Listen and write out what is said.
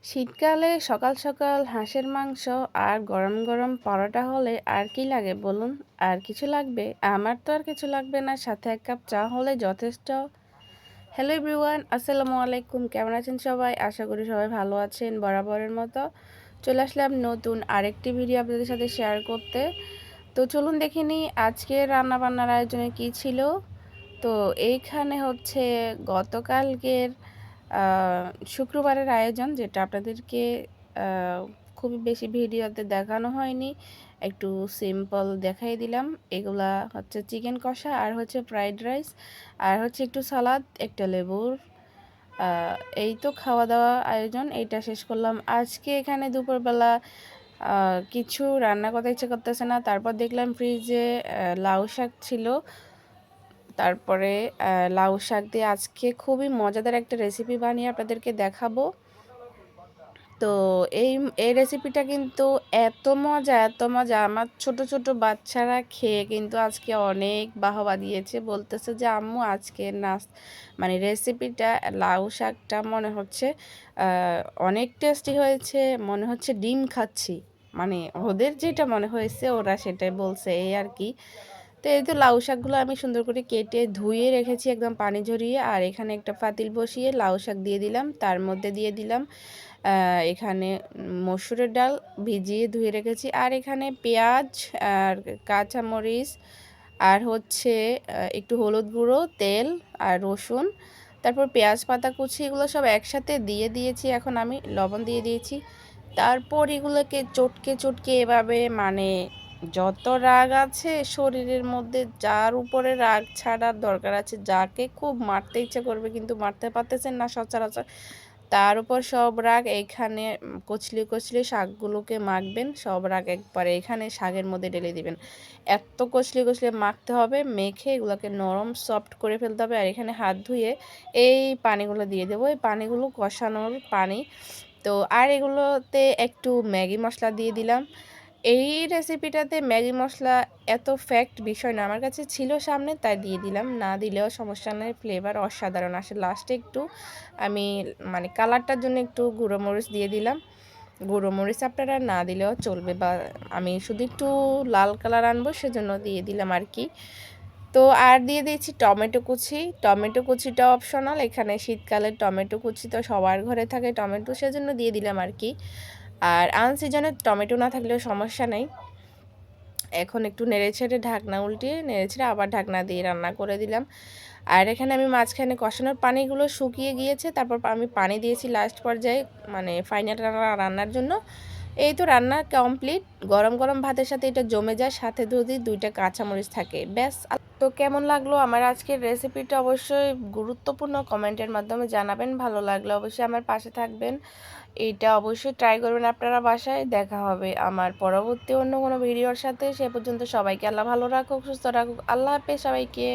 শীতকালে সকাল সকাল হাঁসের মাংস আর গরম গরম পরোটা হলে আর কি লাগে বলুন? আর কিছু লাগবে? আমার তো আর কিছু লাগবে না, সাথে এক কাপ চা হলে যথেষ্ট। হ্যালো এভরিওয়ান, আসসালামু আলাইকুম। কেমন আছেন সবাই? আশা করি সবাই ভালো আছেন। বরাবরের মতো চলে আসলাম নতুন আরেকটি ভিডিও আপনাদের সাথে শেয়ার করতে। তো চলুন দেখে নিই আজকে রান্নাবান্নার আয়োজনে কি ছিল। তো এইখানে হচ্ছে গতকালকের শুক্রবারের আয়োজন, যেটা আপনাদেরকে খুবই বেশি ভিডিওতে দেখানো হয়নি, একটু সিম্পল দেখাই দিলাম। এগুলা হচ্ছে চিকেন কষা আর হচ্ছে ফ্রাইড রাইস আর হচ্ছে একটু সালাদ, একটা লেবুর। এই তো খাওয়া দাওয়া আয়োজন, এইটা শেষ করলাম আজকে। এখানে দুপুরবেলা কিছু রান্না করতে ইচ্ছে করতেছে না, তারপর দেখলাম ফ্রিজে লাউ শাক ছিল। তারপরে লাউ শাক দিয়ে আজকে খুবই মজাদার একটা রেসিপি বানিয়ে আপনাদেরকে দেখাবো। তো এই এই রেসিপিটা কিন্তু এত মজা আমার ছোট ছোট বাচ্চারা খেয়ে কিন্তু আজকে অনেক বাহবা দিয়েছে, বলতেছে যে আম্মু আজকে মানে রেসিপিটা, লাউ শাকটা মনে হচ্ছে অনেক টেস্টি হয়েছে, মনে হচ্ছে ডিম খাচ্ছি। মানে ওদের যেটা মনে হয়েছে ওরা সেটাই বলছে, এই আর কি। তো এই তো লাউ শাকগুলো আমি সুন্দর করে কেটে ধুয়ে রেখেছি একদম পানি ঝরিয়ে। আর এখানে একটা পাতিল বসিয়ে লাউ শাক দিয়ে দিলাম, তার মধ্যে দিয়ে দিলাম এখানে মসুরের ডাল ভিজিয়ে ধুয়ে রেখেছি। আর এখানে পেঁয়াজ আর কাঁচামরিচ আর হচ্ছে একটু হলুদ গুঁড়ো, তেল আর রসুন, তারপর পেঁয়াজ পাতা কুচি, এগুলো সব একসাথে দিয়ে দিয়েছি। এখন আমি লবণ দিয়ে দিয়েছি। তারপর এগুলোকে চটকে চটকে এভাবে, মানে যত রাগ আছে শরীরের মধ্যে, যার উপরে রাগ ছাড়ার দরকার আছে, যাকে খুব মারতে ইচ্ছে করবে কিন্তু মারতে পারতেছেন না সচরাচর, তার উপর সব রাগ এইখানে কচলি কচলি শাকগুলোকে মাখবেন। সব রাগ একবারে এখানে শাকের মধ্যে ঢেলে দিবেন। এত কচলি কচলি মাখতে হবে, মেখে এগুলোকে নরম সফট করে ফেলতে হবে। আর এখানে হাত ধুয়ে এই পানিগুলো দিয়ে দেবো, এই পানিগুলো কষানোর পানি। তো আর এগুলোতে একটু ম্যাগি মশলা দিয়ে দিলাম। এই রেসিপিটাতে ম্যাগি মশলা এত ফ্যাক্ট বিষয় না, আমার কাছে ছিল সামনে তাই দিয়ে দিলাম, না দিলেও সমস্যা নেই। ফ্লেভার অসাধারণ আসে। লাস্টে একটু আমি মানে কালারটার জন্য একটু গুঁড়ো মরিচ দিয়ে দিলাম। গুঁড়ো মরিচ আপনারা না দিলেও চলবে, বা আমি শুধু একটু লাল কালার আনবো সেজন্য দিয়ে দিলাম আর কি। তো আর দিয়ে দিয়েছি টমেটো কুচি। টমেটো কুচিটা অপশনাল, এখানে শীতকালে টমেটো কুচি তো সবার ঘরে থাকে টমেটো, সেজন্য দিয়ে দিলাম আর কি। আর আনসিজনে টমেটো না থাকলেও সমস্যা নেই। এখন একটু নেড়েছেড়ে ঢাকনা উল্টিয়ে নেড়েছেড়ে আবার ঢাকনা দিয়ে রান্না করে দিলাম। আর এখানে আমি মাঝখানে কষানোর পানিগুলো শুকিয়ে গিয়েছে, তারপর আমি পানি দিয়েছি লাস্ট পর্যায়ে, মানে ফাইনাল রান্নার জন্য। এই তো রান্না কমপ্লিট। গরম গরম ভাতের সাথে এটা জমে যায়, সাথে যদি দুইটা কাঁচামরিচ থাকে ব্যাস। তো কেমন লাগলো আমার আজকের রেসিপিটা অবশ্যই গুরুত্বপূর্ণ কমেন্টের মাধ্যমে জানাবেন। ভালো লাগলে অবশ্যই আমার পাশে থাকবেন। এইটা অবশ্যই ট্রাই করবেন আপনারা বাসায়। দেখা হবে আমার পরবর্তী অন্য কোনো ভিডিওর সাথে। সে পর্যন্ত সবাইকে আল্লাহ ভালো রাখুক, সুস্থ রাখুক। আল্লাহ হাফেজ সবাইকে।